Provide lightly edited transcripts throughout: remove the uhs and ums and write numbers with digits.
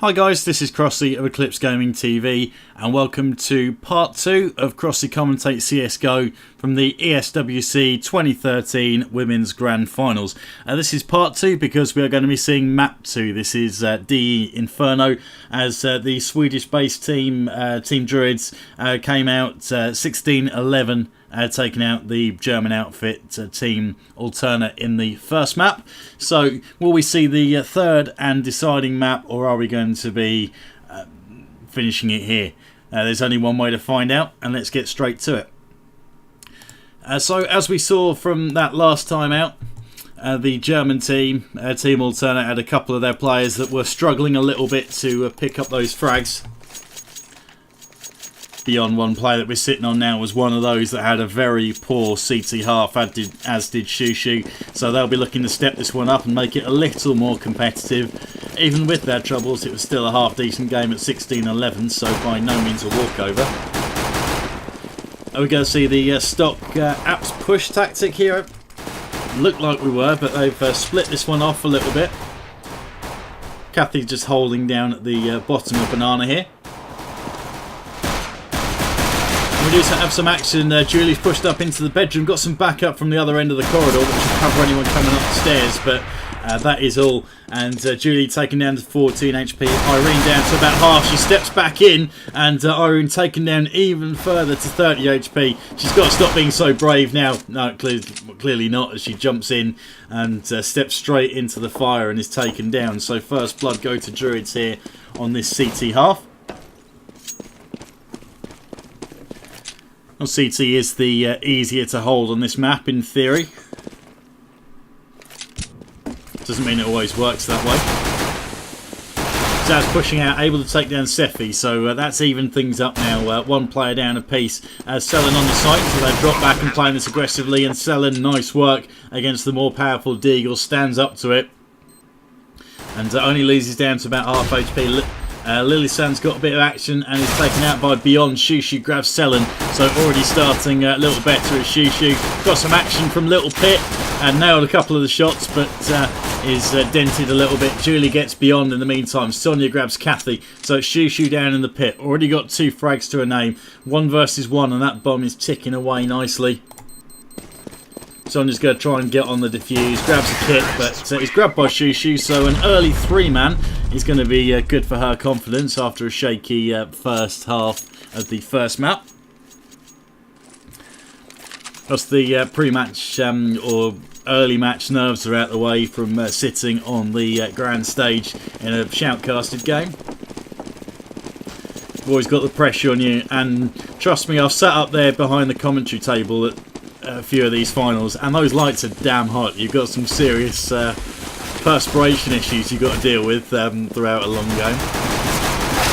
Hi guys, this is Crossy of Eclipse Gaming TV and welcome to part 2 of Crossy Commentates CSGO from the ESWC 2013 Women's Grand Finals. This is part 2 because we are going to be seeing map 2. This is DE Inferno as the Swedish based team, Team Druidz, came out 16-11. Taking out the German outfit team alternate in the first map. So will we see the third and deciding map, or are we going to be finishing it here? There's only one way to find out, and let's get straight to it. So as we saw from that last time out, the German team, team alternate, had a couple of their players that were struggling a little bit to pick up those frags. Beyond one player that we're sitting on now was one of those that had a very poor CT half, as did Shushu. So they'll be looking to step this one up and make it a little more competitive. Even with their troubles, it was still a half decent game at 16-11, so by no means a walkover. Are we going to see the stock apps push tactic here? Looked like we were, but they've split this one off a little bit. Kathy just holding down at the bottom of Banana here. We do have some action. Julie's pushed up into the bedroom, got some backup from the other end of the corridor, which will cover anyone coming up the stairs, but that is all. And Julie taken down to 14 HP, Irene down to about half. She steps back in, and Irene taken down even further to 30 HP. She's got to stop being so brave now. No, clearly not, as she jumps in and steps straight into the fire and is taken down. So first blood go to Druidz here on this CT half. Well, CT is the easier to hold on this map in theory. Doesn't mean it always works that way. Zaz pushing out, able to take down Sephi, so that's evened things up now. One player down apiece. Selen on the site, so they've dropped back and playing this aggressively, and Selen, nice work against the more powerful Deagle, stands up to it. And only loses down to about half HP. Lily Sand's got a bit of action and is taken out by Beyond. Shushu grabs Selen, so already starting a little better as Shushu. Got some action from Little Pit and nailed a couple of the shots, but is dented a little bit. Julie gets Beyond in the meantime. Sonia grabs Kathy, so it's Shushu down in the pit. Already got 2 frags to her name. 1 versus 1, and that bomb is ticking away nicely. Sonia's going to try and get on the defuse, grabs a kit, but he's grabbed by Shushu, so an early 3-man is going to be good for her confidence after a shaky first half of the first map. Plus the pre-match or early match nerves are out the way from sitting on the grand stage in a shoutcasted game. You've always got the pressure on you, and trust me, I've sat up there behind the commentary table at a few of these finals, and those lights are damn hot. You've got some serious perspiration issues you've got to deal with throughout a long game.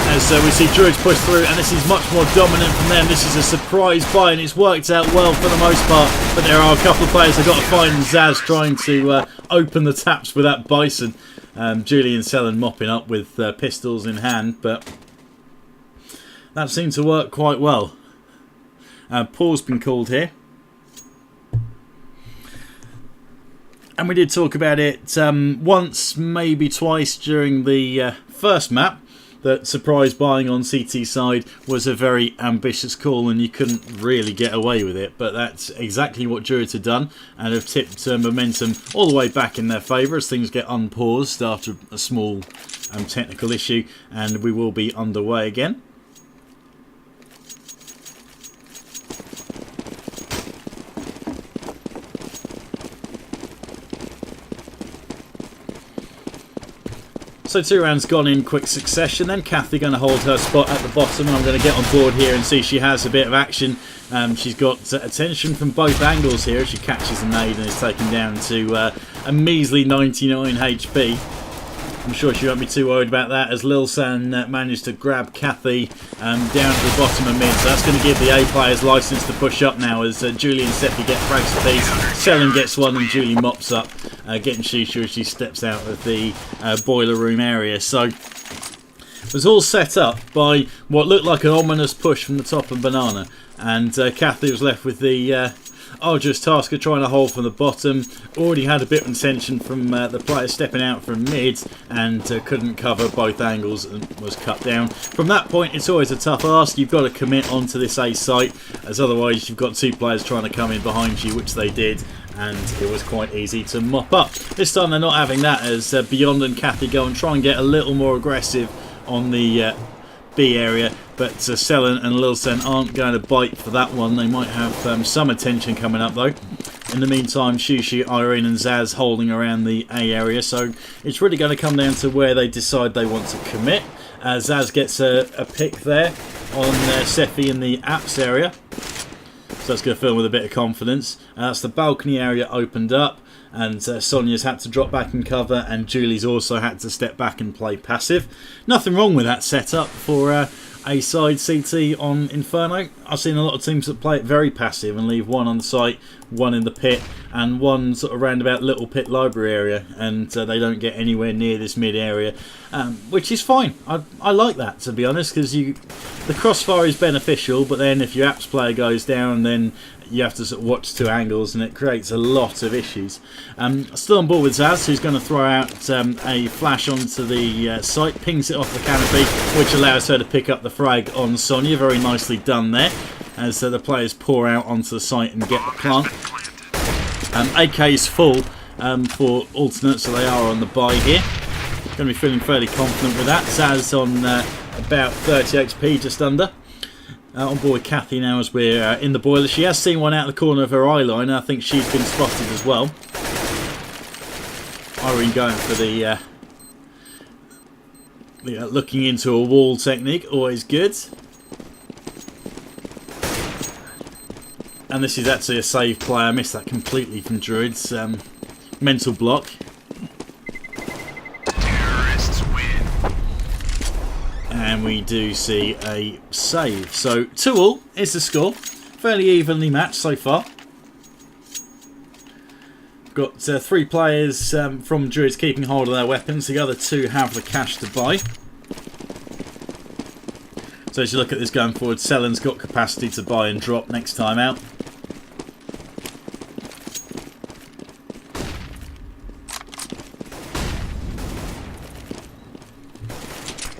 As we see Druidz push through, and this is much more dominant from them. This is a surprise buy, and it's worked out well for the most part, but there are a couple of players I've got to find. Zaz trying to open the taps with that Bison. Julie and Selen mopping up with pistols in hand, but that seemed to work quite well. Paul's been called here. And we did talk about it once, maybe twice during the first map, that surprise buying on CT side was a very ambitious call and you couldn't really get away with it. But that's exactly what Druidz had done and have tipped momentum all the way back in their favour as things get unpaused after a small technical issue, and we will be underway again. So 2 rounds gone in quick succession. Then Kathy going to hold her spot at the bottom, and I'm going to get on board here and see she has a bit of action. She's got attention from both angles here as she catches a nade and is taken down to a measly 99 HP. I'm sure she won't be too worried about that as Lil San managed to grab Kathy down to the bottom of mid. So that's going to give the A players license to push up now as Julie and Sephi get frags apiece. Selen gets one and Julie mops up, getting Shushu as she steps out of the boiler room area. So it was all set up by what looked like an ominous push from the top of Banana, and Kathy was left with the arduous task of trying to hold from the bottom. Already had a bit of intention from the player stepping out from mid and couldn't cover both angles and was cut down. From that point, it's always a tough ask. You've got to commit onto this A site, as otherwise you've got two players trying to come in behind you, which they did, and it was quite easy to mop up. This time they're not having that, as Beyond and Kathy go and try and get a little more aggressive on the B area, but Selen and Lilsen aren't going to bite for that one. They might have some attention coming up though. In the meantime, Shushu, Irene and Zaz holding around the A area, so it's really going to come down to where they decide they want to commit. Zaz gets a pick there on Sephi in the apps area, so that's going to fill him with a bit of confidence. That's the balcony area opened up, and Sonia's had to drop back and cover, and Julie's also had to step back and play passive. Nothing wrong with that setup for a side CT on Inferno. I've seen a lot of teams that play it very passive and leave one on the site, one in the pit, and one sort of roundabout little pit library area, and they don't get anywhere near this mid area, which is fine. I like that, to be honest, because the crossfire is beneficial, but then if your apps player goes down, then you have to sort of watch two angles, and it creates a lot of issues. Still on board with Zaz, who's going to throw out a flash onto the site, pings it off the canopy, which allows her to pick up the frag on Sonia. Very nicely done there, as the players pour out onto the site and get the plant. AK is full for alternate, so they are on the buy here. Going to be feeling fairly confident with that. Zaz on about 30 HP, just under. On board with Kathy now as we're in the boiler. She has seen one out of the corner of her eye line, and I think she's been spotted as well. Irene going for the looking into a wall technique, always good. And this is actually a save play. I missed that completely from Druidz. Mental block. And we do see a save. So 2-2 is the score. Fairly evenly matched so far. Got 3 players from Druidz keeping hold of their weapons. The other 2 have the cash to buy. So as you look at this going forward, Selen's got capacity to buy and drop next time out.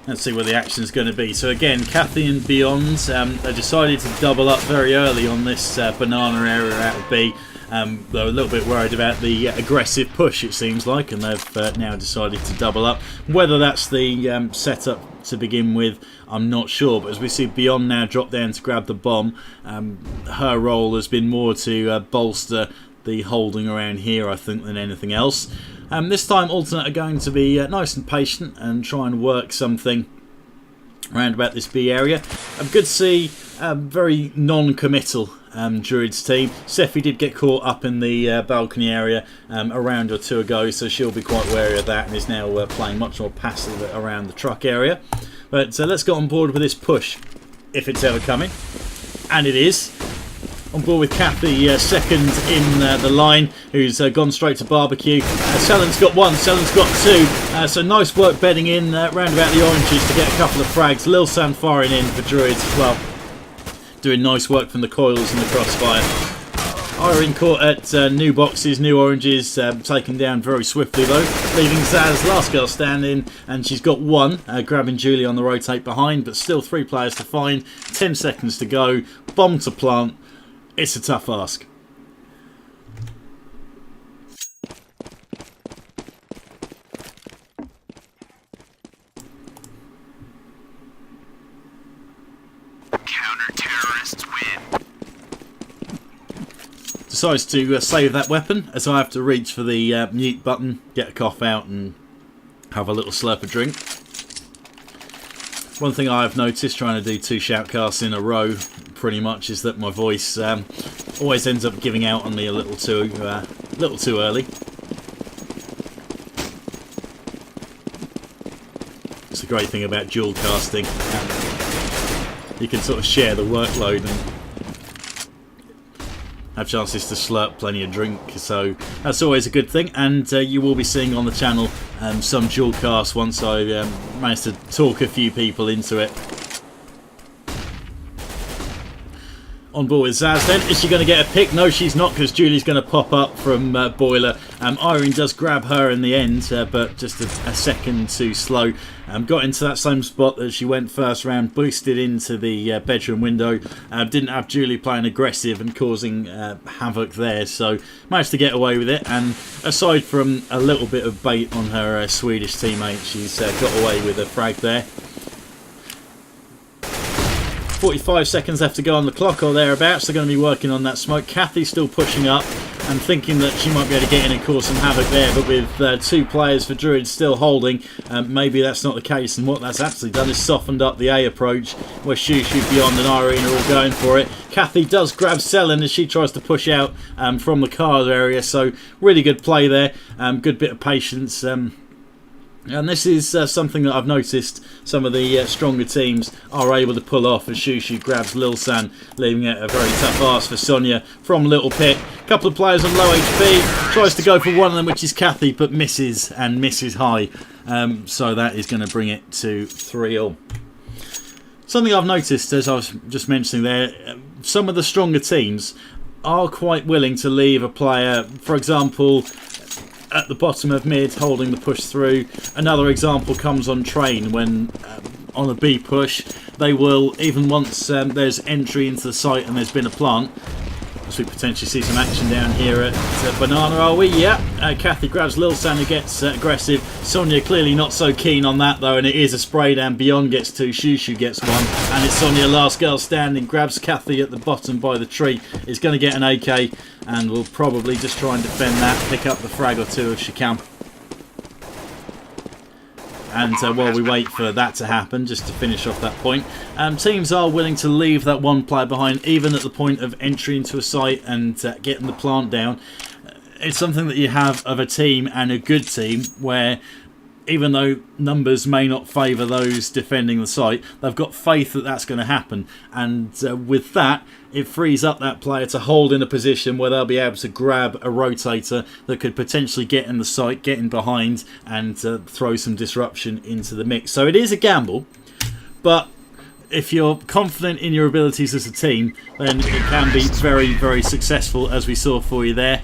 Let's see where the action is going to be. So again, Kathy and Beyond, they decided to double up very early on this banana area out of B. They're a little bit worried about the aggressive push, it seems like, and they've now decided to double up. Whether that's the setup to begin with, I'm not sure. But as we see Beyond now drop down to grab the bomb, her role has been more to bolster the holding around here, I think, than anything else. This time alternate are going to be nice and patient and try and work something around about this B area. Good to see very non-committal Druidz team. Sephi did get caught up in the balcony area a round or 2 ago, so she'll be quite wary of that and is now playing much more passive around the truck area. But let's get on board with this push, if it's ever coming. And it is. On board with Kathy, second in the line, who's gone straight to barbecue. Selen's got 1, Selen's got 2. So nice work bedding in round about the oranges to get a couple of frags. Lil San firing in for Druidz as well. Doing nice work from the coils and the crossfire. Irene caught at new boxes, new oranges, taken down very swiftly though. Leaving Zaz, last girl standing, and she's got 1, grabbing Julie on the rotate behind, but still 3 players to find. 10 seconds to go, bomb to plant. It's a tough ask. Counter-terrorists win. Decides to save that weapon as I have to reach for the mute button, get a cough out and have a little slurp of drink. One thing I've noticed trying to do 2 shoutcasts in a row pretty much is that my voice always ends up giving out on me a little too early. It's the great thing about dual casting. You can sort of share the workload and have chances to slurp plenty of drink, so that's always a good thing. And you will be seeing on the channel some dual casts once I manage to talk a few people into it. On board with Zaz then. Is she going to get a pick? No, she's not, because Julie's going to pop up from Boiler. Irene does grab her in the end, but just a second too slow. Got into that same spot that she went first round, boosted into the bedroom window. Didn't have Julie playing aggressive and causing havoc there, so managed to get away with it. And aside from a little bit of bait on her Swedish teammate, she's got away with a frag there. 45 seconds left to go on the clock or thereabouts. They're going to be working on that smoke. Kathy's still pushing up and thinking that she might be able to get in and cause some havoc there, but with 2 players for Druidz still holding, maybe that's not the case. And what that's actually done is softened up the A approach, where Shushu, Beyond and Irene are all going for it. Kathy does grab Selen as she tries to push out from the car area, so really good play there. Good bit of patience. And this is something that I've noticed some of the stronger teams are able to pull off, as Shushu grabs Lil San, leaving it a very tough ask for Sonia from Little Pit. A couple of players on low HP, tries to go for one of them, which is Kathy, but misses, and misses high. So that is going to bring it to 3-all. Something I've noticed, as I was just mentioning there, some of the stronger teams are quite willing to leave a player, for example, at the bottom of mid, holding the push through. Another example comes on train when on a B push, they will, even once there's entry into the site and there's been a plant, as we potentially see some action down here at Banana, are we? Yeah. Kathy grabs Lil San, who gets aggressive. Sonia clearly not so keen on that though, and it is a spray down. Beyond gets 2, Shushu gets 1, and it's Sonia, last girl standing, grabs Kathy at the bottom by the tree, is going to get an AK, and will probably just try and defend that, pick up the frag or 2 if she can. And while we wait for that to happen, just to finish off that point, teams are willing to leave that one player behind, even at the point of entry into a site and getting the plant down. It's something that you have of a team, and a good team, where even though numbers may not favour those defending the site, they've got faith that that's going to happen. And with that, it frees up that player to hold in a position where they'll be able to grab a rotator that could potentially get in the site, get in behind, and throw some disruption into the mix. So it is a gamble, but if you're confident in your abilities as a team, then it can be very, very successful, as we saw for you there.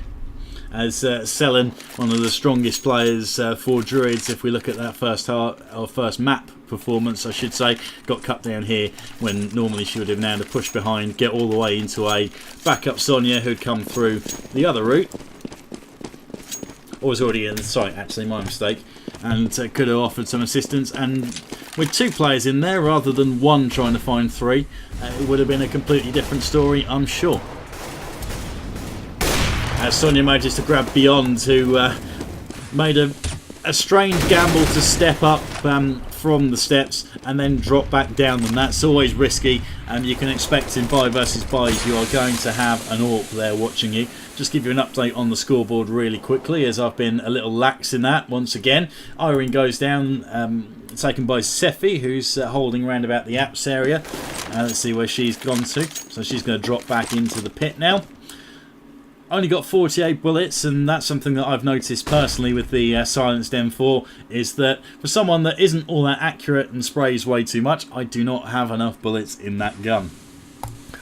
As Selen, one of the strongest players for Druidz, if we look at that first map performance, I should say, got cut down here when normally she would have now to push behind, get all the way into A, back up Sonia, who'd come through the other route, or was already in the site, actually, my mistake, and could have offered some assistance. And with 2 players in there rather than 1 trying to find 3, it would have been a completely different story, I'm sure. As Sonia manages to grab Beyond, who made a strange gamble to step up from the steps and then drop back down them. That's always risky, and you can expect in buy versus buys you are going to have an AWP there watching you. Just give you an update on the scoreboard really quickly, as I've been a little lax in that once again. Irene goes down, taken by Sephi, who's holding around about the apps area. Let's see where she's gone to. So she's going to drop back into the pit now. Only got 48 bullets, and that's something that I've noticed personally with the silenced M4, is that for someone that isn't all that accurate and sprays way too much, I do not have enough bullets in that gun.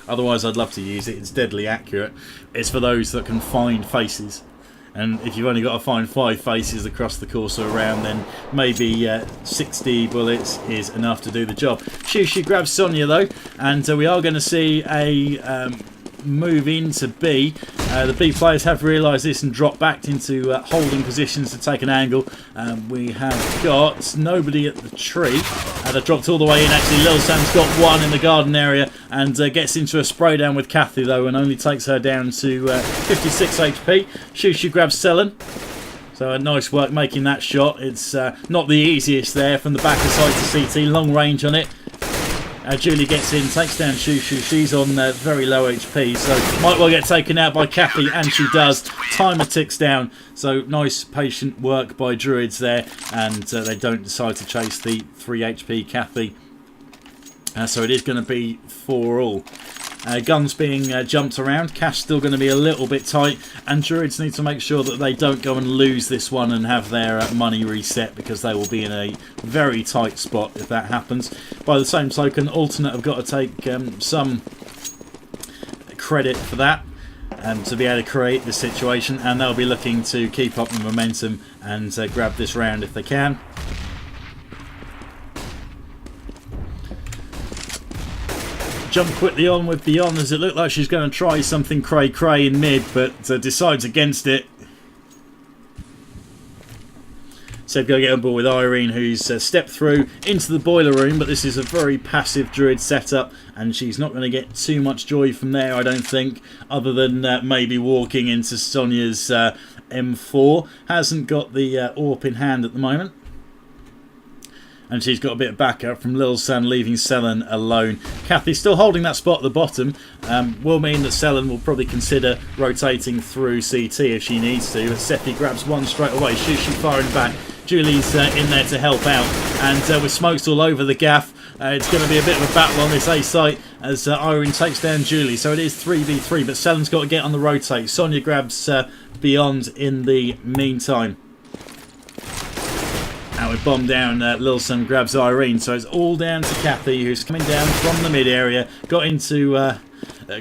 Otherwise I'd love to use it, it's deadly accurate. It's for those that can find faces. And if you've only got to find 5 faces across the course of a round, then maybe 60 bullets is enough to do the job. She grabs Sonia though, and we are going to see a move into B. The B players have realised this and dropped back into holding positions to take an angle. We have got nobody at the tree. They've dropped all the way in. Actually, Lil Sam's got 1 in the garden area, and gets into a spray down with Kathy though, and only takes her down to 56 HP. Shushu grabs Selen. So a nice work making that shot. It's not the easiest there from the back of sight to CT. Long range on it. Julie gets in, takes down Shushu. She's on very low HP, so might well get taken out by Kathy, and she does. Timer ticks down, so nice patient work by Druidz there, and they don't decide to chase the 3 HP Kathy. So it is going to be 4-all. Guns being jumped around. Cash still going to be a little bit tight, and Druidz need to make sure that they don't go and lose this one and have their money reset, because they will be in a very tight spot if that happens. By the same token, Alternate have got to take some credit for that. To be able to create this situation, and they'll be looking to keep up the momentum and grab this round if they can. Jump quickly on with Beyond, as it looked like she's going to try something cray in mid, but decides against it. So go get on board with Irene, who's stepped through into the boiler room, but this is a very passive Druid setup, and she's not going to get too much joy from there, I don't think, other than maybe walking into Sonia's M4. Hasn't got the AWP in hand at the moment. And she's got a bit of backup from Lil San, leaving Selen alone. Kathy's still holding that spot at the bottom. Will mean that Selen will probably consider rotating through CT if she needs to. But Sephi grabs one straight away. She's firing back. Julie's in there to help out. And with smokes all over the gaff, it's going to be a bit of a battle on this A site as Irene takes down Julie. So it is 3v3, but Selen's got to get on the rotate. Sonia grabs Beyond in the meantime. And we bomb down, Lilson grabs Irene, so it's all down to Kathy, who's coming down from the mid area, got into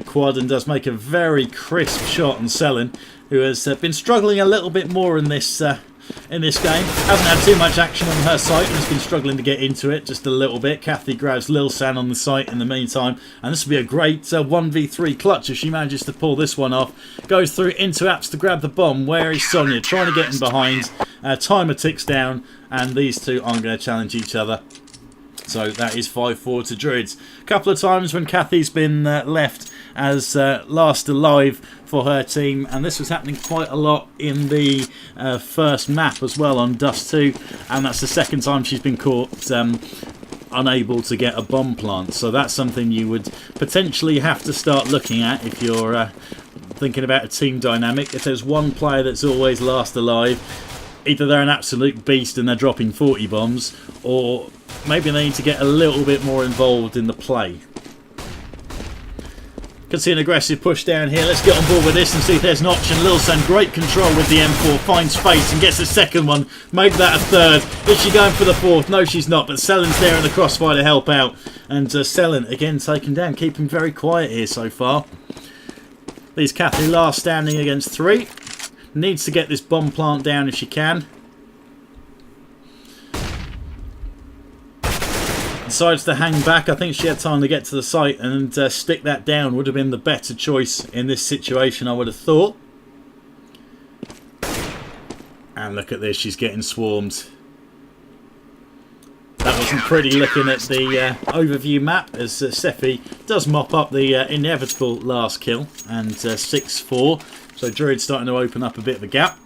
quad and does make a very crisp shot on Selen, who has been struggling a little bit more in this game. Hasn't had too much action on her site and has been struggling to get into it just a little bit. Kathy grabs Lil San on the site in the meantime, and this will be a great 1v3 clutch if she manages to pull this one off. Goes through into Apps to grab the bomb. Where is Sonia? Trying to get in behind. Timer ticks down, and these two aren't going to challenge each other. So that is 5-4 to Druidz. A couple of times when Kathy's been left as last alive for her team, and this was happening quite a lot in the first map as well on Dust 2, and that's the second time she's been caught unable to get a bomb plant. So that's something you would potentially have to start looking at if you're thinking about a team dynamic. If there's one player that's always last alive, either they're an absolute beast and they're dropping 40 bombs, or maybe they need to get a little bit more involved in the play. Can see an aggressive push down here. Let's get on board with this and see if there's an option. Lilsan, great control with the M4, finds space and gets the second one. Make that a third. Is she going for the fourth? No, she's not, but Selen's there in the crossfire to help out. And Selen again taken down, keeping very quiet here so far. Leaves Kathy last standing against 3. Needs to get this bomb plant down if she can. Decides to hang back. I think she had time to get to the site and stick that down. Would have been the better choice in this situation, I would have thought. And look at this, she's getting swarmed. That wasn't pretty looking at the overview map as Sephi does mop up the inevitable last kill. And 6-4. So Druid's starting to open up a bit of a gap.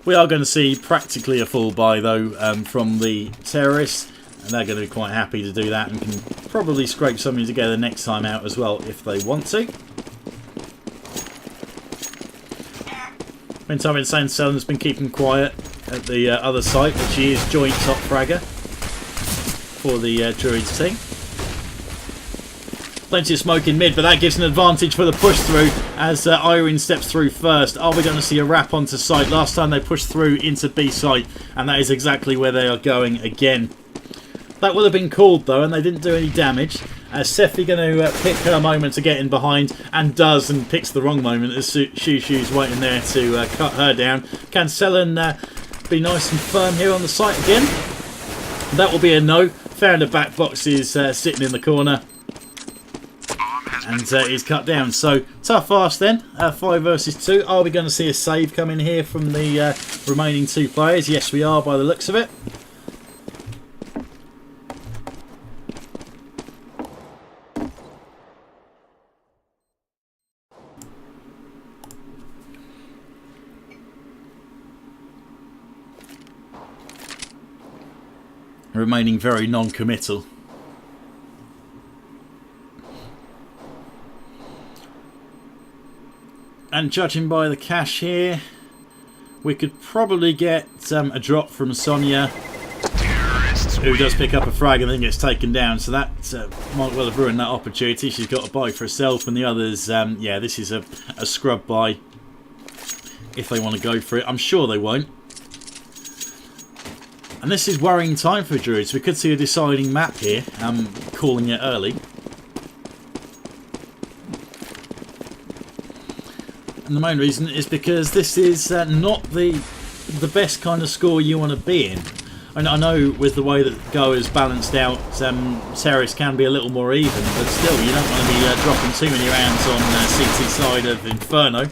We are going to see practically a full buy though from the terrorists. And they're going to be quite happy to do that and can probably scrape something together next time out as well if they want to. Meantime, Insane Selen's been keeping quiet at the other site, but she is joint top fragger for the Druidz team. Plenty of smoke in mid, but that gives an advantage for the push through as Irene steps through first. Are we going to see a wrap onto site? Last time they pushed through into B site, and that is exactly where they are going again. That would have been called though, and they didn't do any damage. Sephi going to pick her moment to get in behind, and does, and picks the wrong moment as Shushu's waiting there to cut her down. Can Selen be nice and firm here on the site again? That will be a no. Found a back box is sitting in the corner. And he's cut down. So tough ask then. 5 versus 2. Are we going to see a save come in here from the remaining 2 players? Yes, we are by the looks of it. Remaining very non-committal. And judging by the cash here, we could probably get a drop from Sonia, who does pick up a frag and then gets taken down. So that might well have ruined that opportunity. She's got a buy for herself, and the others, yeah, this is a scrub buy if they want to go for it. I'm sure they won't. And this is worrying time for Druidz. We could see a deciding map here. I'm calling it early. And the main reason is because this is not the best kind of score you want to be in. And I know with the way that Go is balanced out, Ceres can be a little more even, but still you don't want to be dropping too many rounds on CT side of Inferno.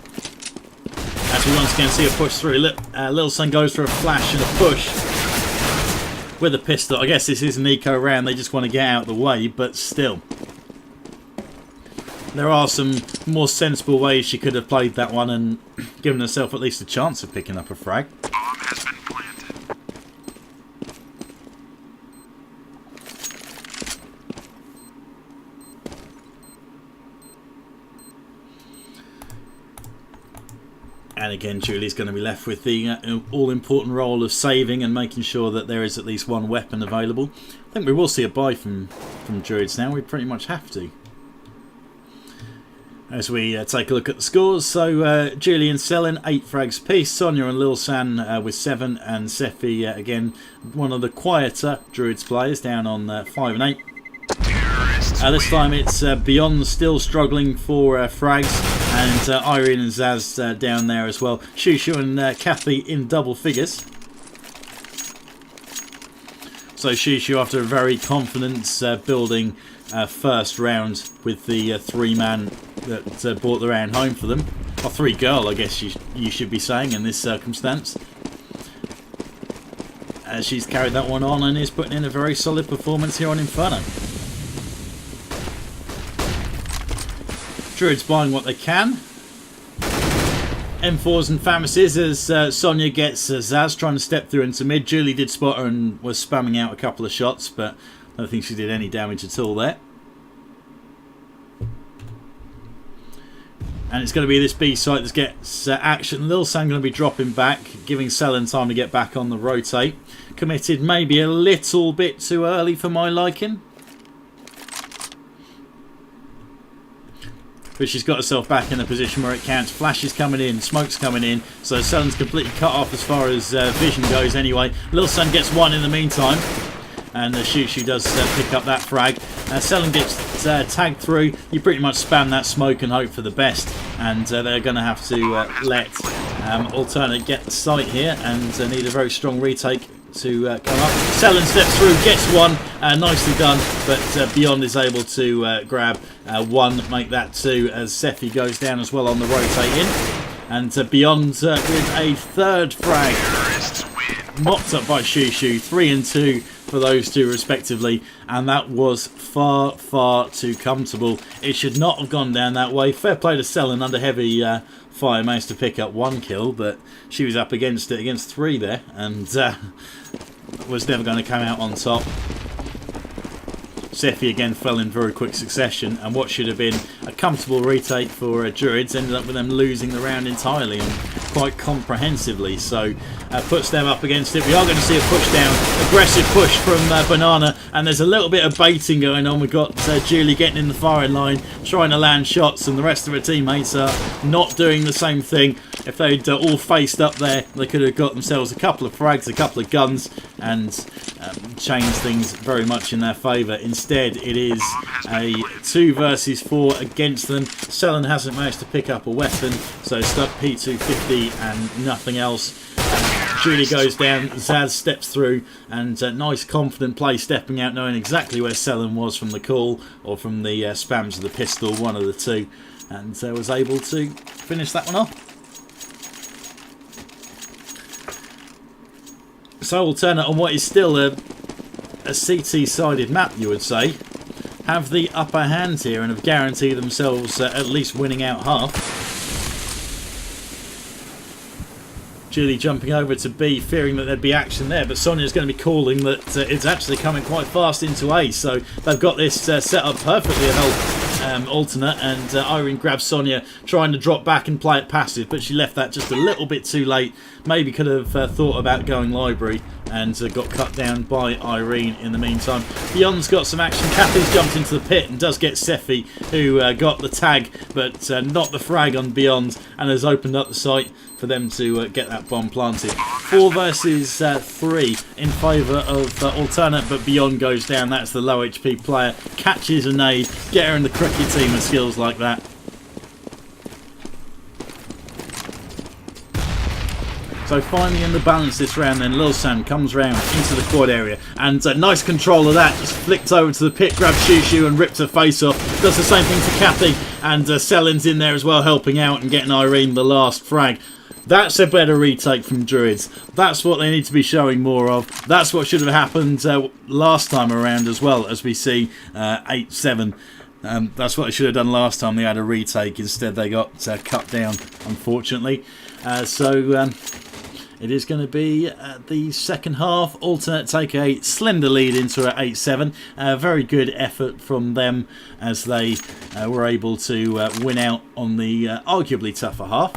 As we once again see a push through. Little Sun goes for a flash and a push with a pistol. I guess this is an eco round, they just want to get out of the way, but still. There are some more sensible ways she could have played that one and given herself at least a chance of picking up a frag. Bomb has been planted. And again, Julie's going to be left with the all-important role of saving and making sure that there is at least one weapon available. I think we will see a buy from Druidz now. We pretty much have to. As we take a look at the scores, so Julie and Selin 8 frags apiece, Sonia and Lil San with 7, and Sephi again one of the quieter Druidz players down on 5 and 8. This time it's Beyond still struggling for frags, and Irene and Zaz down there as well. Shushu and Kathy in double figures. So Shushu, after a very confident building first round with the 3-man that brought the round home for them. Or 3-girl, I guess you should be saying in this circumstance. She's carried that one on and is putting in a very solid performance here on Inferno. Druidz buying what they can. M4s and Famises as Sonia gets Zaz trying to step through into mid. Julie did spot her and was spamming out a couple of shots, but I don't think she did any damage at all there. And it's going to be this B site that gets action. Lil San going to be dropping back, giving Selin time to get back on the rotate. Committed maybe a little bit too early for my liking. But she's got herself back in a position where it counts. Flash is coming in, smoke's coming in, so Selin's completely cut off as far as vision goes anyway. Lil San gets one in the meantime, and Shushu does pick up that frag. Selin gets tagged through. You pretty much spam that smoke and hope for the best, and they're going to have to let Alternate get the site here and need a very strong retake to come up. Selin steps through, gets one, nicely done, but Beyond is able to grab one, make that 2 as Sephi goes down as well on the rotate in. And Beyond with a 3rd frag, mopped up by Shushu, 3 and 2 for those two respectively, and that was far, far too comfortable. It should not have gone down that way. Fair play to Selin, under heavy fire, managed to pick up 1 kill, but she was up against it, against 3 there, and was never going to come out on top. Sephi again fell in very quick succession, and what should have been a comfortable retake for Druidz ended up with them losing the round entirely and quite comprehensively, so puts them up against it. We are going to see a push down, aggressive push from Banana, and there's a little bit of baiting going on. We've got Julie getting in the firing line, trying to land shots, and the rest of her teammates are not doing the same thing. If they'd all faced up there, they could have got themselves a couple of frags, a couple of guns, and changed things very much in their favour. Instead, it is a 2 versus 4 against them. Selin hasn't managed to pick up a weapon, so stuck P250 and nothing else. Julie goes down, Zaz steps through, and nice confident play, stepping out, knowing exactly where Selin was from the call or from the spams of the pistol, one of the 2, and was able to finish that one off. So Alternate, on what is still a CT-sided map, you would say, have the upper hand here and have guaranteed themselves at least winning out half. Julie jumping over to B, fearing that there'd be action there, but Sonia's going to be calling that it's actually coming quite fast into A, so they've got this set up perfectly to help Alternate, and Irene grabs Sonia, trying to drop back and play it passive, but she left that just a little bit too late. Maybe could have thought about going library, and got cut down by Irene in the meantime. Beyond's got some action. Kathy's jumped into the pit and does get Sephi, who got the tag, but not the frag on Beyond, and has opened up the site for them to get that bomb planted. 4 versus 3 in favour of Alternate, but Beyond goes down. That's the low HP player. Catches a nade. Get her in the cricket team with skills like that. So finally in the balance this round then, Lil San comes round into the quad area and nice control of that, just flicked over to the pit, grabbed Shushu and ripped her face off. Does the same thing to Kathy, and Selen's in there as well helping out and getting Irene the last frag. That's a better retake from Druidz. That's what they need to be showing more of. That's what should have happened last time around as well, as we see 8-7. That's what they should have done last time they had a retake. Instead they got cut down, unfortunately. It is going to be the second half. Alternate take a slender lead into an 8-7. Very good effort from them as they were able to win out on the arguably tougher half.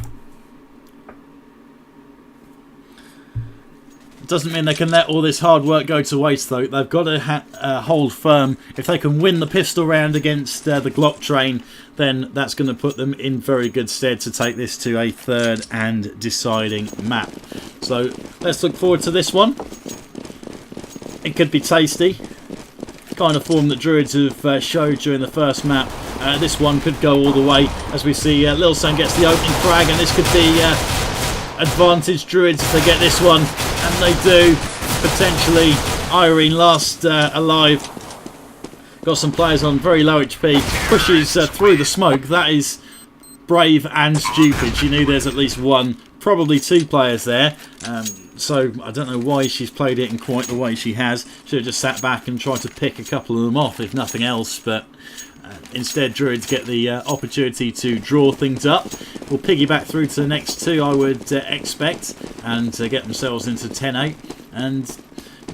Doesn't mean they can let all this hard work go to waste though. They've got to hold firm. If they can win the pistol round against the Glock train, then that's going to put them in very good stead to take this to a third and deciding map. So let's look forward to this one. It could be tasty. Kind of form that Druidz have showed during the first map. This one could go all the way as we see Lil San gets the opening frag, and this could be advantage Druidz if they get this one. And they do, potentially. Irene last alive. Got some players on very low HP. Pushes through the smoke. That is brave and stupid. She knew there's at least one, probably two players there. So I don't know why she's played it in quite the way she has. Should have just sat back and tried to pick a couple of them off, if nothing else. But instead, Druidz get the opportunity to draw things up. Will piggyback through to the next two, I would expect, and get themselves into 10-8. And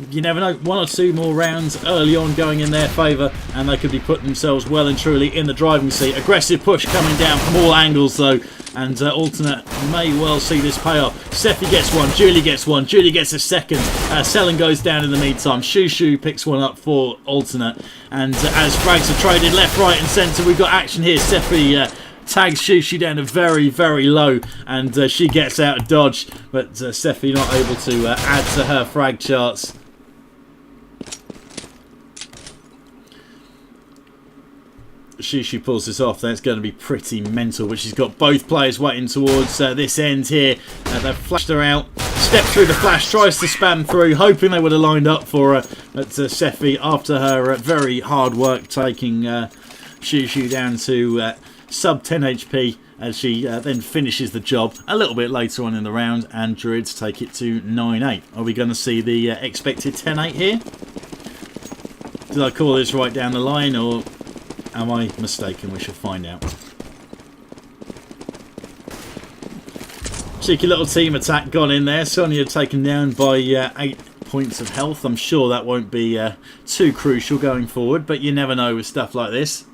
you never know, one or two more rounds early on going in their favour, and they could be putting themselves well and truly in the driving seat. Aggressive push coming down from all angles though, and Alternate may well see this pay off. Sephi gets one, Julie gets one, Julie gets a second. Selen goes down in the meantime. Shushu picks one up for Alternate, and as frags are traded left, right and centre, we've got action here. Sephi tags Shushu down to very, very low, and she gets out of dodge, but Sephi not able to add to her frag charts. She pulls this off. That's going to be pretty mental, but she's got both players waiting towards this end here. They've flashed her out, stepped through the flash, tries to spam through, hoping they would have lined up for her. But Sephi, after her very hard work, taking Shushu down to sub 10 HP as she then finishes the job a little bit later on in the round, and Druidz take it to 9-8. Are we going to see the expected 10-8 here? Did I call this right down the line, or am I mistaken? We shall find out. Cheeky little team attack gone in there. Sonia taken down by 8 points of health. I'm sure that won't be too crucial going forward, but you never know with stuff like this.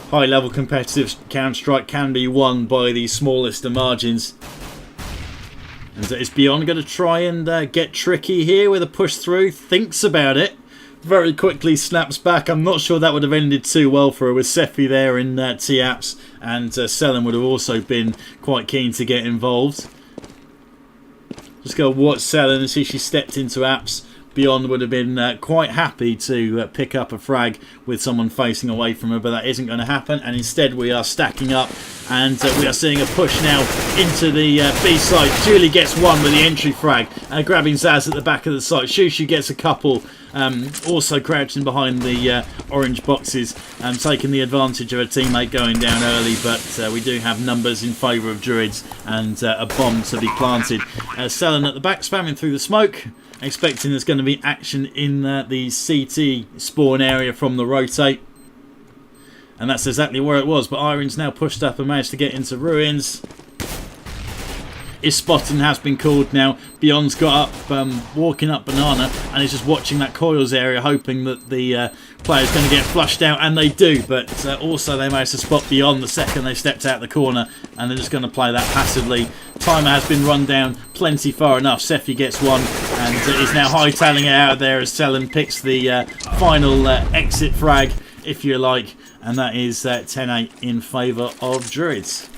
High level competitive Counter-Strike can be won by the smallest of margins. And is Beyond going to try and get tricky here with a push through? Thinks about it. Very quickly snaps back. I'm not sure that would have ended too well for her with Sephi there in T-Apps, and Selen would have also been quite keen to get involved. Just go watch Selen and see she stepped into Apps. Beyond would have been quite happy to pick up a frag with someone facing away from her, but that isn't going to happen, and instead we are stacking up, and we are seeing a push now into the B site. Julie gets one with the entry frag, grabbing Zaz at the back of the site. Shushu gets a couple, also crouching behind the orange boxes, taking the advantage of a teammate going down early, but we do have numbers in favour of Druidz, and a bomb to be planted. Selen at the back, spamming through the smoke, expecting there's going to be action in the CT spawn area from the rotate. And that's exactly where it was. But Irene's now pushed up and managed to get into ruins. His spotting has been called now. Beyond's got up, walking up Banana, and he's just watching that coils area, hoping that the player's going to get flushed out, and they do. But also they managed to spot Beyond the second they stepped out the corner, and they're just going to play that passively. Timer has been run down plenty far enough. Sephi gets one, and is now hightailing it out of there as Selen picks the final exit frag, if you like, and that is 10-8 in favour of Druidz.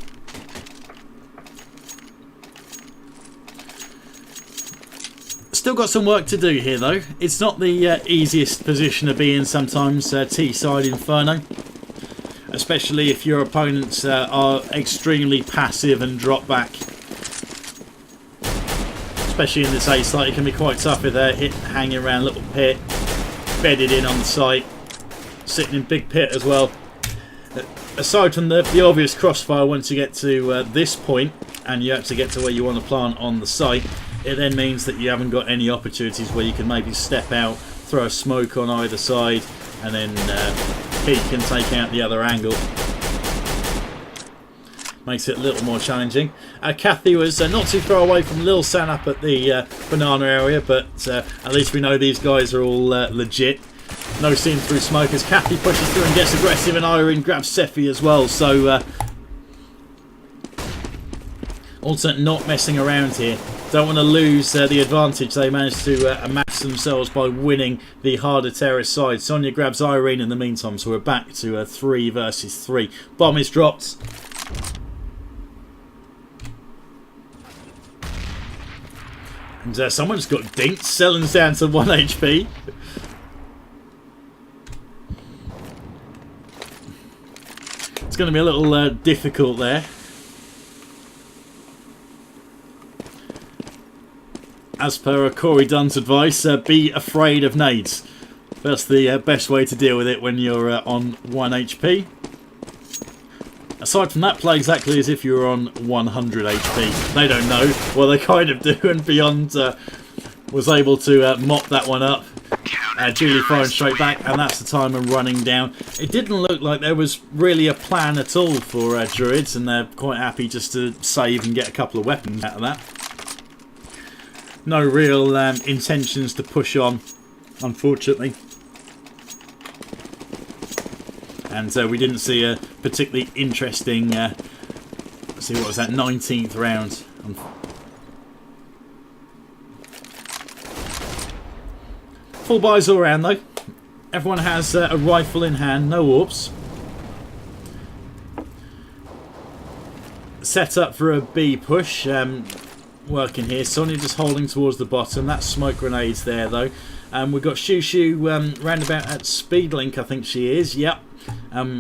Still got some work to do here though. It's not the easiest position to be in sometimes, T-side Inferno. Especially if your opponents are extremely passive and drop back. especially in this A site. It can be quite tough if they're hanging around a little pit, bedded in on the site, sitting in big pit as well. Aside from the obvious crossfire, once you get to this point and you actually get to where you want to plant on the site, it then means that you haven't got any opportunities where you can maybe step out, throw a smoke on either side, and then peek and take out the other angle. Makes it a little more challenging. Kathy was not too far away from Lil San up at the banana area, but at least we know these guys are all legit. No seen through smoke as Kathy pushes through and gets aggressive, and Irene grabs Sephi as well. So also not messing around here. Don't want to lose the advantage they managed to amass themselves by winning the harder terrorist side. Sonia grabs Irene in the meantime, so we're back to 3 versus 3. Bomb is dropped. And someone's got dinked. Sellen's down to 1 HP. It's going to be a little difficult there. As per Corey Dunn's advice, be afraid of nades. That's the best way to deal with it when you're on 1 HP. Aside from that, play exactly as if you were on 100 HP. They don't know. Well, they kind of do, and Beyond was able to mop that one up. Julie firing straight back, and that's the timer running down. It didn't look like there was really a plan at all for Druidz, and they're quite happy just to save and get a couple of weapons out of that. No real intentions to push on, unfortunately. And we didn't see a particularly interesting, let's see, what was that, 19th round. Full buys all around though. Everyone has a rifle in hand, no orbs. Set up for a B push. Working here. Sonia just holding towards the bottom. That's smoke grenades there though. We've got Shushu roundabout at Speedlink, I think she is. Yep.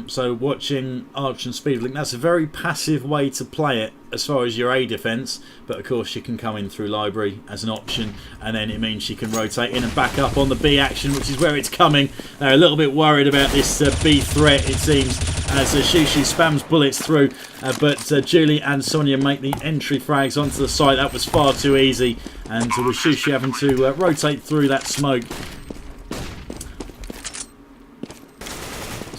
So watching Arch and Speedlink, that's a very passive way to play it as far as your A defence, but of course you can come in through library as an option, and then it means she can rotate in and back up on the B action, which is where it's coming. They're a little bit worried about this B threat, it seems, as Shushu spams bullets through, but Julie and Sonia make the entry frags onto the site. That was far too easy, and with Shushu having to rotate through that smoke,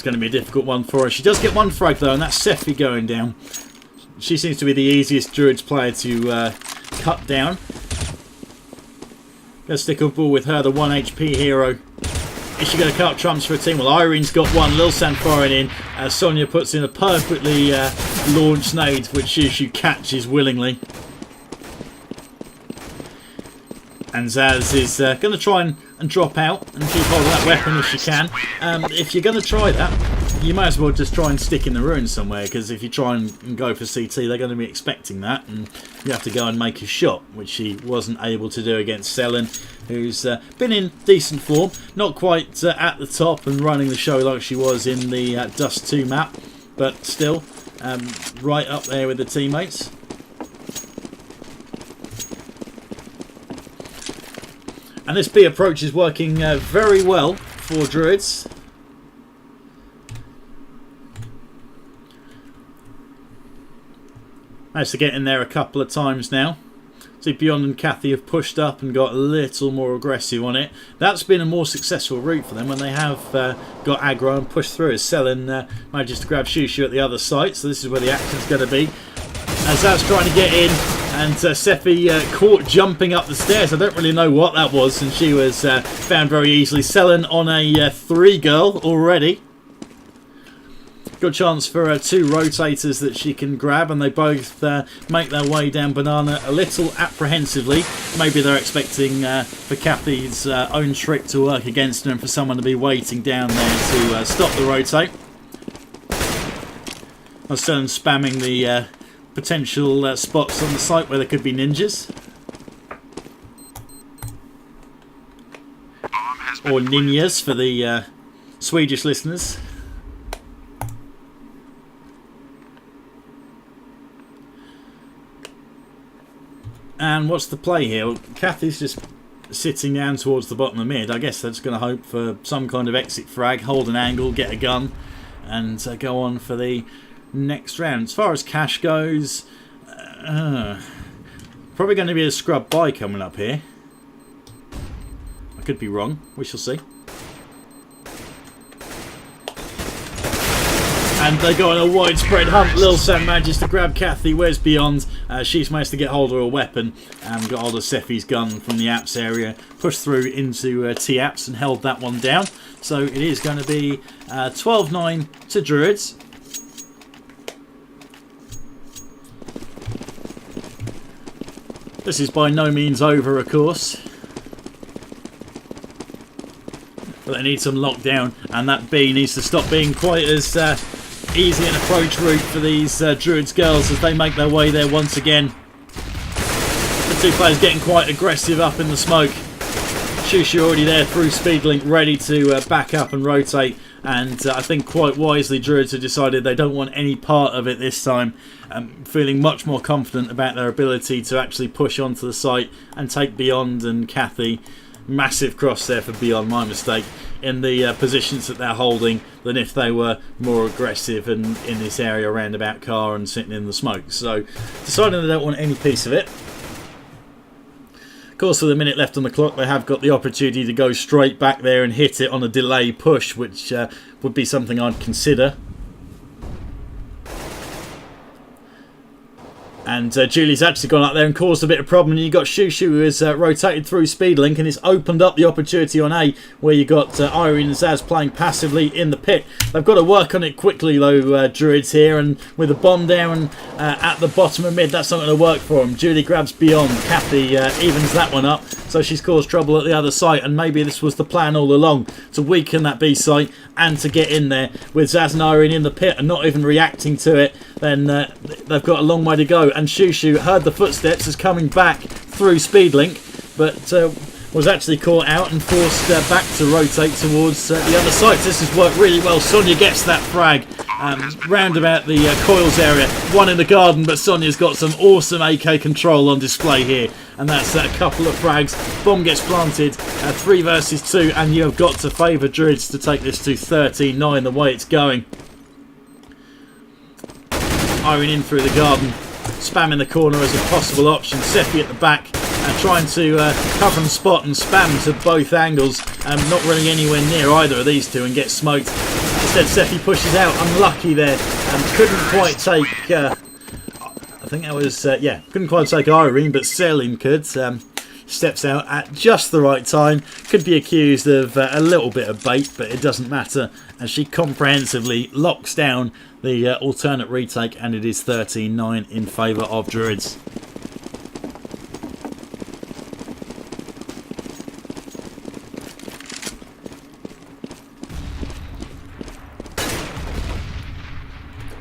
going to be a difficult one for her. She does get one frag though, and that's Sephi going down. She seems to be the easiest Druidz player to cut down. Going to stick a ball with her, the 1 HP hero. Is she going to cut up trumps for a team? Well, Irene's got one. Lil San firing in. Sonia puts in a perfectly launched nade, which Shushu catches willingly. And Zaz is going to try and drop out and keep hold of that weapon if she can. If you're going to try that, you might as well just try and stick in the ruins somewhere, because if you try and go for CT, they're going to be expecting that, and you have to go and make a shot, which she wasn't able to do against Sellen, who's been in decent form. Not quite at the top and running the show like she was in the Dust 2 map, but still right up there with the teammates. And this B approach is working very well for Druidz. Managed to get in there a couple of times now. See, Beyond and Kathy have pushed up and got a little more aggressive on it. That's been a more successful route for them when they have got aggro and pushed through. As Sellen manages to grab Shushu at the other site, so this is where the action's going to be. As that's trying to get in, and Sephi caught jumping up the stairs. I don't really know what that was, and she was found very easily. Sellen on a 3 girl already. Good chance for 2 rotators that she can grab, and they both make their way down Banana a little apprehensively. Maybe they're expecting for Kathy's own trick to work against her and for someone to be waiting down there to stop the rotate. Sellen spamming the potential spots on the site where there could be ninjas. Or ninjas for the Swedish listeners. And what's the play here? Well, Kathy's just sitting down towards the bottom of mid. I guess that's going to hope for some kind of exit frag, hold an angle, get a gun, and go on for the next round. As far as cash goes, probably going to be a scrub buy coming up here. I could be wrong. We shall see. And they go on a widespread hunt. Lil Sam manages to grab Kathy. Where's Beyond? She's managed to get hold of a weapon and got hold of Seffi's gun from the apps area. Pushed through into T-apps and held that one down. So it is going to be 12-9 to Druidz. This is by no means over, of course. But they need some lockdown, and that B needs to stop being quite as easy an approach route for these Druidz girls as they make their way there once again. The two players getting quite aggressive up in the smoke. Shushu already there through Speedlink, ready to back up and rotate. And I think quite wisely Druidz have decided they don't want any part of it this time. Feeling much more confident about their ability to actually push onto the site and take Beyond and Kathy. Massive cross there for Beyond, my mistake, in the positions that they're holding than if they were more aggressive and in this area around about car and sitting in the smoke. So deciding they don't want any piece of it. Of course, with a minute left on the clock, they have got the opportunity to go straight back there and hit it on a delay push, which would be something I'd consider. And Julie's actually gone up there and caused a bit of problem. And you've got Shushu who has rotated through Speedlink and it's opened up the opportunity on A, where you've got Irene and Zaz playing passively in the pit. They've got to work on it quickly though, Druidz here, and with a bomb down at the bottom of mid, that's not going to work for them. Julie grabs Beyond, Kathy evens that one up, so she's caused trouble at the other site, and maybe this was the plan all along, to weaken that B site and to get in there. With Zaz and Irene in the pit and not even reacting to it, then they've got a long way to go. And Shushu heard the footsteps as coming back through Speedlink, but was actually caught out and forced back to rotate towards the other side. This has worked really well. Sonia gets that frag round about the coils area. One in the garden, but Sonia's got some awesome AK control on display here. And that's a couple of frags. Bomb gets planted, 3 versus 2, and you have got to favour Druidz to take this to 13-9 the way it's going. Irene in through the garden, spamming the corner as a possible option. Seffi at the back, trying to cover and spot and spam to both angles, not running anywhere near either of these two and get smoked. Instead Seffi pushes out, unlucky there, and couldn't quite take, I think that was, yeah, couldn't quite take Irene, but Selin could. Steps out at just the right time. Could be accused of a little bit of bait, but it doesn't matter, as she comprehensively locks down the alternate retake, and it is 13-9 in favour of Druidz.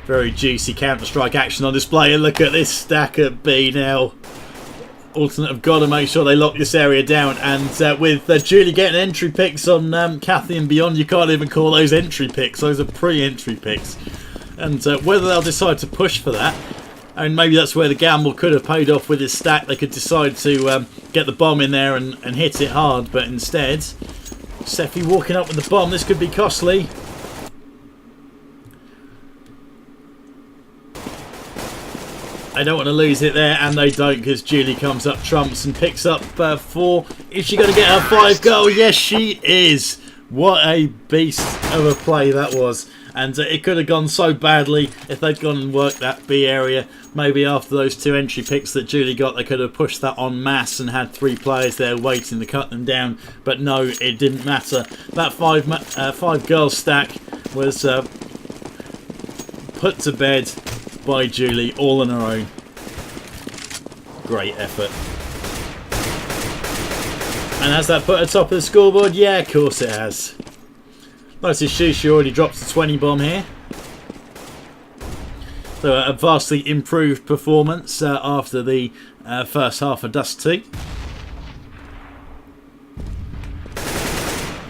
Very juicy Counter-Strike action on display, and look at this stack at B now. Alternate have got to make sure they lock this area down, and with Julie getting entry picks on Kathy and Beyond, you can't even call those entry picks, those are pre-entry picks. And whether they'll decide to push for that, and maybe that's where the gamble could have paid off with this stack. They could decide to get the bomb in there and hit it hard, but instead Seffi walking up with the bomb. This could be costly. They don't want to lose it there, and they don't, because Julie comes up trumps and picks up 4. Is she going to get her 5 goal? Yes, she is. What a beast of a play that was. And it could have gone so badly if they'd gone and worked that B area. Maybe after those 2 entry picks that Julie got, they could have pushed that en masse and had 3 players there waiting to cut them down. But no, it didn't matter. That 5 girl stack was put to bed by Julie, all on her own. Great effort. And has that put her top of the scoreboard? Yeah, of course it has. Notice Shushu already drops the 20 bomb here. So a vastly improved performance after the first half of Dust 2.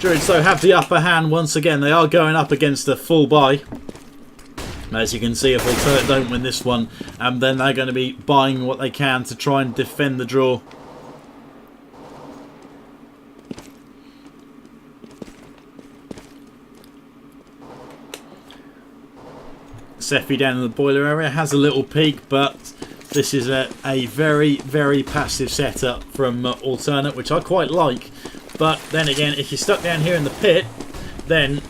Druidz so have the upper hand once again. They are going up against a full buy. As you can see, if Alternate don't win this one, then they're going to be buying what they can to try and defend the draw. Seffi down in the boiler area has a little peek, but this is a very, very passive setup from Alternate, which I quite like. But then again, if you're stuck down here in the pit, then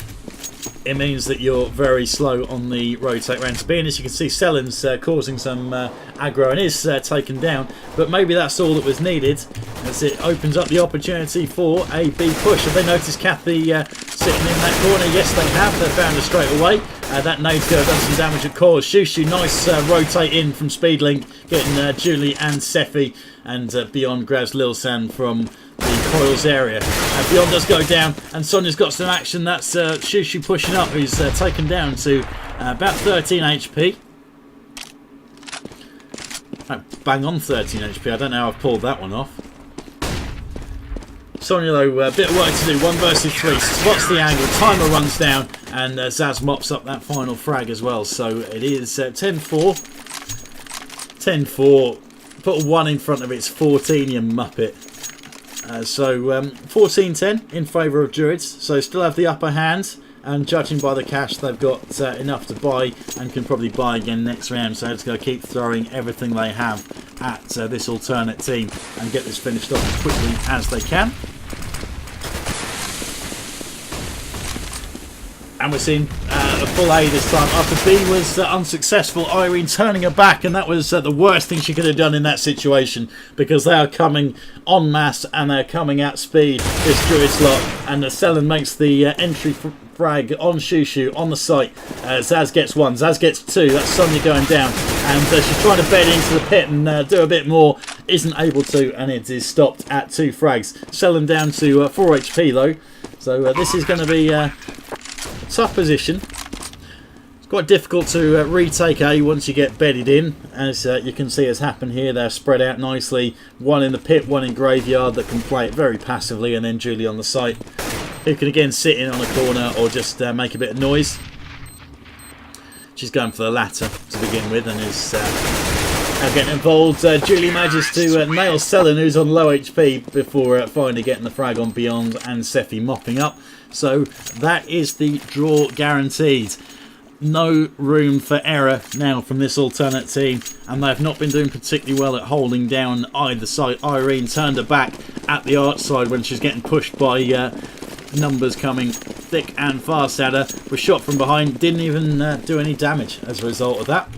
it means that you're very slow on the rotate round to B. And as you can see, Selen's causing some aggro and is taken down. But maybe that's all that was needed, as it opens up the opportunity for a B push. Have they noticed Kathy sitting in that corner? Yes, they have. They found her straight away. That nade's going to have done some damage at cause. Shushu, nice rotate in from Speedlink, getting Julie and Seffi. And Beyond grabs Lil San from the coils area. Beyond does go down, and Sonia's got some action. That's Shushu pushing up, who's taken down to about 13 HP. Oh, bang on 13 HP. I don't know how I've pulled that one off. Sonia, though, a bit of work to do. 1 versus 3. Spots the angle. Timer runs down, and Zaz mops up that final frag as well. So it is 10-4. 10-4. Put a 1 in front of it. It's 14, you muppet. So 14-10 in favour of Druidz. So still have the upper hand. And judging by the cash, they've got enough to buy and can probably buy again next round. So it's going to keep throwing everything they have at this Alternate team and get this finished off as quickly as they can. And we're seeing a full A this time. After B was unsuccessful, Irene turning her back, and that was the worst thing she could have done in that situation, because they are coming en masse and they're coming at speed, this Druidz lot. And Selen makes the entry frag on Shushu on the site. Zaz gets 1, Zaz gets 2. That's Sonia going down, and she's trying to bed into the pit and do a bit more. Isn't able to, and it is stopped at 2 frags. Selen down to 4 HP though, so this is going to be a tough position. It's quite difficult to retake A once you get bedded in, as you can see has happened here. They're spread out nicely. 1 in the pit, 1 in graveyard that can play it very passively, and then Julie on the site, who can again sit in on a corner or just make a bit of noise. She's going for the latter to begin with, and is now getting involved. Julie manages to nail Selen, who's on low HP, before finally getting the frag on Beyond and Seffi mopping up. So that is the draw guaranteed. No room for error now from this Alternate team, and they've not been doing particularly well at holding down either side. Irene turned her back at the arch side when she's getting pushed by numbers coming thick and fast at her. Was shot from behind, didn't even do any damage as a result of that.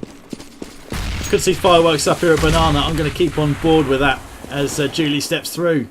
Could see fireworks up here at Banana. I'm going to keep on board with that as Julie steps through.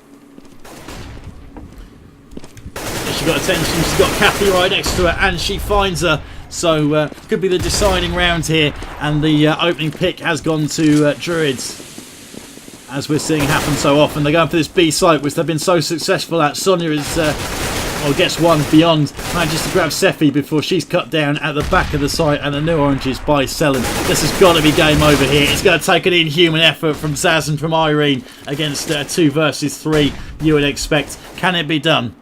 She's got attention, she's got Kathy right next to her, and she finds her. So could be the deciding round here, and the opening pick has gone to Druidz, as we're seeing happen so often. They're going for this B site, which they've been so successful at. Sonia is, well, gets 1 Beyond, manages to grab Seffi before she's cut down at the back of the site, and the new oranges by Selen. This has got to be game over here. It's going to take an inhuman effort from Zaz and from Irene against 2 versus 3, you would expect. Can it be done?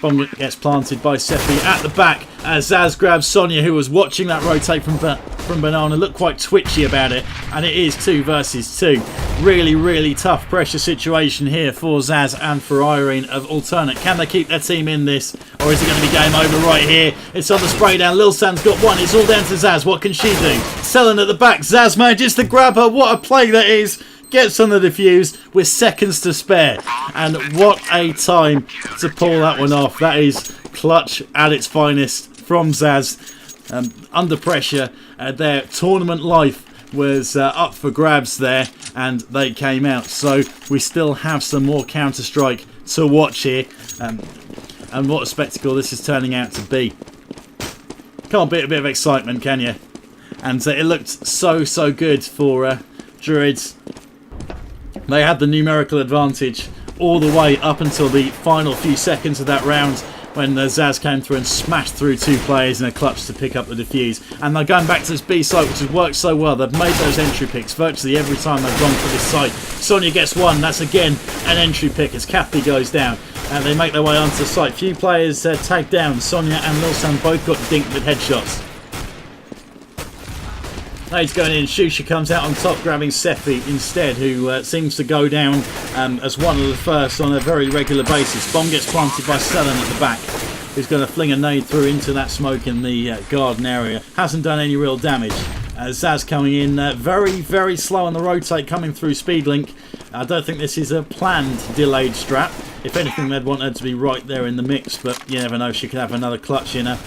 Bomb gets planted by Seffi at the back as Zaz grabs Sonia, who was watching that rotate from Banana. Looked quite twitchy about it, and it is 2 versus 2. Really, really tough pressure situation here for Zaz and for Irene of Alternate. Can they keep their team in this, or is it going to be game over right here? It's on the spray down. Lil San's got 1. It's all down to Zaz. What can she do? Selen at the back. Zaz manages to grab her. What a play that is. Gets on the defuse with seconds to spare, and what a time to pull that one off. That is clutch at its finest from Zaz. Under pressure, their tournament life was up for grabs there, and they came out. So we still have some more Counter-Strike to watch here, and what a spectacle this is turning out to be. Can't beat a bit of excitement, can you? And it looked so good for Druidz. They had the numerical advantage all the way up until the final few seconds of that round, when Zaz came through and smashed through 2 players in a clutch to pick up the defuse. And they're going back to this B site, which has worked so well. They've made those entry picks virtually every time they've gone for this site. Sonia gets one. That's again an entry pick as Kathy goes down. And they make their way onto the site. Few players tagged down. Sonia and Lilsan both got dinked with headshots. Nade's going in. Shusha comes out on top, grabbing Sephi instead, who seems to go down as one of the first on a very regular basis. Bomb gets planted by Selen at the back, who's going to fling a nade through into that smoke in the garden area. Hasn't done any real damage. Zaz coming in very, very slow on the rotate, coming through Speedlink. I don't think this is a planned delayed strap. If anything, they'd want her to be right there in the mix, but you never know, she could have another clutch in her.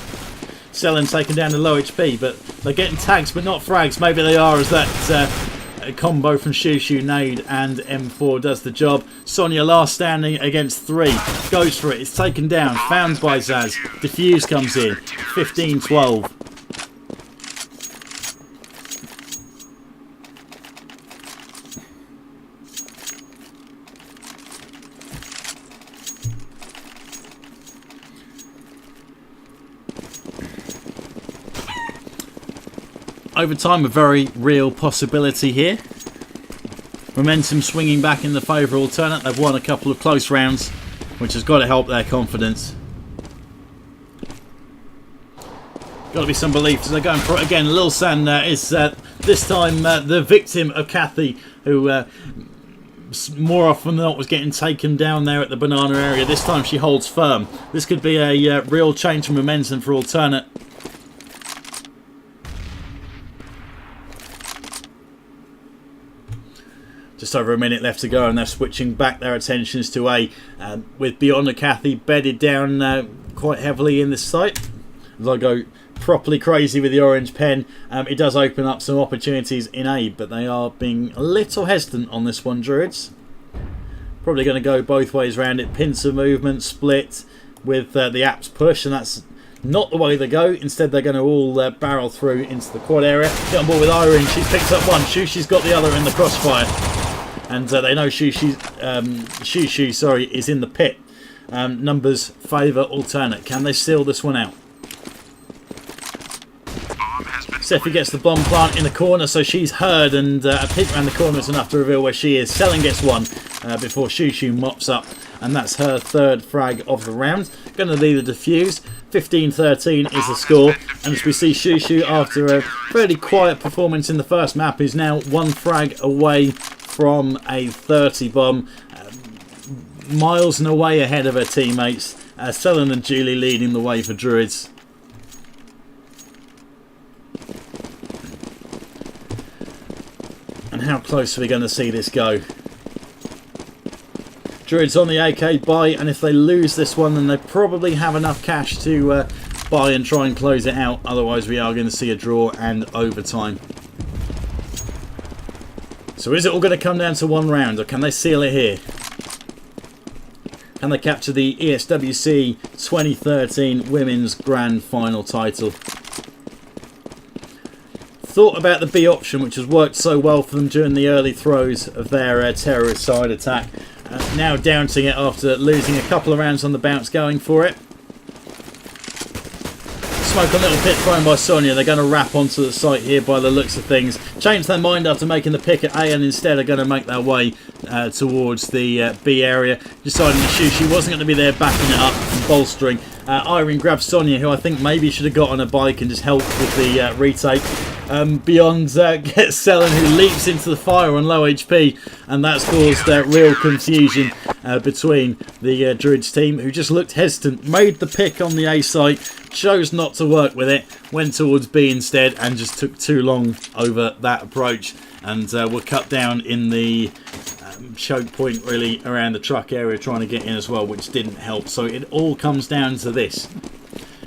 Selen taken down to low HP, but they're getting tags but not frags. Maybe they are, as that combo from Shushu, Nade and M4 does the job. Sonia last standing against 3. Goes for it. It's taken down. Found by Zaz. Diffuse comes in. 15-12. Overtime, a very real possibility here. Momentum swinging back in the favour of Alternate. They've won a couple of close rounds, which has got to help their confidence. Got to be some belief as they're going for it again. Lilsan is this time the victim of Kathy, who more often than not was getting taken down there at the banana area. This time she holds firm. This could be a real change of momentum for Alternate. Just over a minute left to go, and they're switching back their attentions to A, with Beyond and Kathy bedded down quite heavily in this site. They'll go properly crazy with the orange pen. It does open up some opportunities in A, but they are being a little hesitant on this one, Druidz. Probably going to go both ways around it. Pincer movement, split with the apps push, and that's not the way they go. Instead, they're going to all barrel through into the quad area. Get on board with Irene. She's picked up one. Shushi's got the other in the crossfire. And they know Shushu is in the pit. Numbers favour Alternate. Can they seal this one out? Sephi gets the bomb plant in the corner, so she's heard, and a peek around the corner is enough to reveal where she is. Selen gets one before Shushu mops up, and that's her 3rd frag of the round. Going to lead the defuse. 15-13 is the score, and as we see, Shushu, after a fairly quiet performance in the first map, is now 1 frag away from a 30 bomb, miles and away ahead of her teammates. Selen and Julie leading the way for Druidz. And how close are we going to see this go? Druidz on the AK buy, and if they lose this one, then they probably have enough cash to buy and try and close it out. Otherwise, we are going to see a draw and overtime. So is it all going to come down to 1 round, or can they seal it here? Can they capture the ESWC 2013 Women's Grand Final title? Thought about the B option, which has worked so well for them during the early throes of their terrorist side attack. Now doubting it after losing a couple of rounds on the bounce, going for it. Smoke a little pit thrown by Sonia. They're going to wrap onto the site here by the looks of things. Change their mind after making the pick at A, and instead are going to make their way towards the B area. Deciding that she wasn't going to be there backing it up and bolstering. Irene grabs Sonia, who I think maybe should have got on a bike and just helped with the retake. Beyond gets Selen, who leaps into the fire on low HP, and that's caused real confusion between the Druidz team, who just looked hesitant, made the pick on the A site, chose not to work with it, went towards B instead, and just took too long over that approach, and were cut down in the choke point really around the truck area trying to get in as well, which didn't help. So it all comes down to this.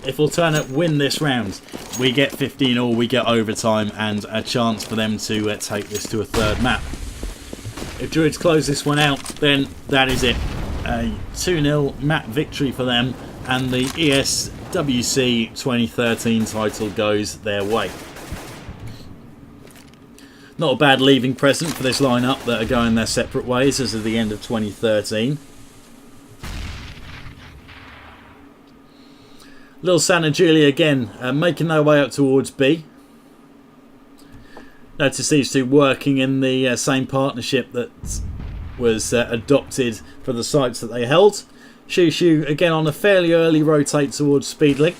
If Alternate win this round, we get 15 all, we get overtime, and a chance for them to take this to a 3rd map. If Druidz close this one out, then that is it. A 2-0 map victory for them, and the ESWC 2013 title goes their way. Not a bad leaving present for this lineup that are going their separate ways as of the end of 2013. Lil San and Julie again making their way up towards B. Notice these two working in the same partnership that was adopted for the sites that they held. Shoo Shoo again on a fairly early rotate towards Speedlink,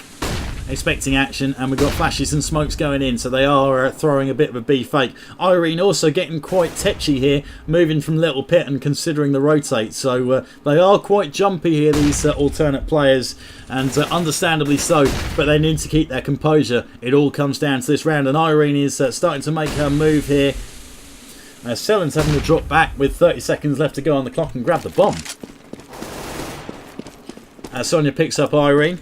expecting action, and we've got flashes and smokes going in, so they are throwing a bit of a B fake. Irene also getting quite tetchy here, moving from Little Pit and considering the rotate, so they are quite jumpy here, these alternate players, and understandably so, but they need to keep their composure. It all comes down to this round, and Irene is starting to make her move here. Sellen's having to drop back with 30 seconds left to go on the clock and grab the bomb. Sonia picks up Irene,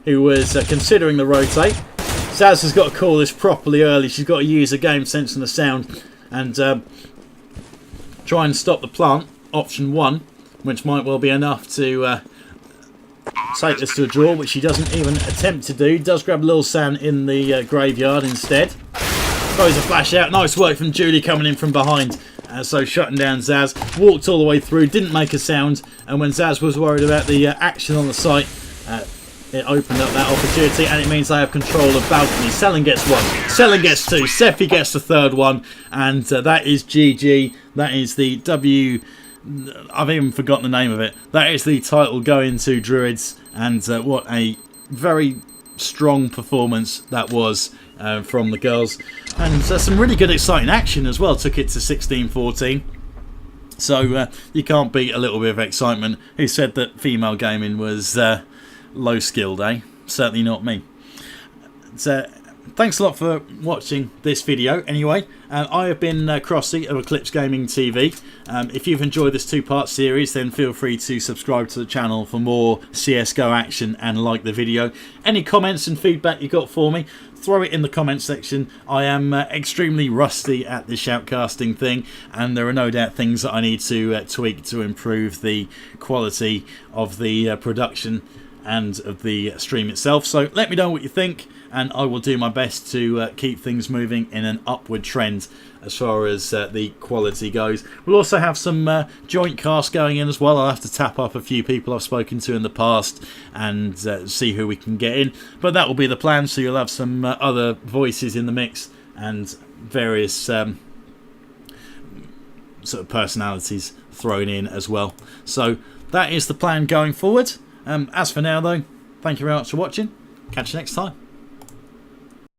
who was considering the rotate. Zaz has got to call this properly early. She's got to use the game sense and the sound and try and stop the plant. Option 1, which might well be enough to take this to a draw, which she doesn't even attempt to do. Does grab Lil San in the graveyard instead. Throws a flash out. Nice work from Julie coming in from behind. So shutting down Zaz. Walked all the way through, didn't make a sound, and when Zaz was worried about the action on the site, it opened up that opportunity, and it means they have control of balcony. Sellen gets 1, Sellen gets 2, Seffi gets the third one, and that is GG. That is the I've even forgotten the name of it. That is the title going to Druidz, and what a very strong performance that was from the girls, and some really good exciting action as well. Took it to 16-14. So you can't beat a little bit of excitement. Who said that female gaming was low skilled, eh? Certainly not me. So thanks a lot for watching this video anyway. I have been Crossy of Eclipse Gaming TV. If you've enjoyed this 2-part series, then feel free to subscribe to the channel for more CSGO action and like the video. Any comments and feedback you got for me, throw it in the comments section. I am extremely rusty at the shoutcasting thing, and there are no doubt things that I need to tweak to improve the quality of the production and of the stream itself. So let me know what you think, and I will do my best to keep things moving in an upward trend as far as the quality goes. We'll also have some joint casts going in as well. I'll have to tap up a few people I've spoken to in the past and see who we can get in, but that will be the plan. So you'll have some other voices in the mix and various sort of personalities thrown in as well. So that is the plan going forward. As for now though, thank you very much for watching. Catch you next time.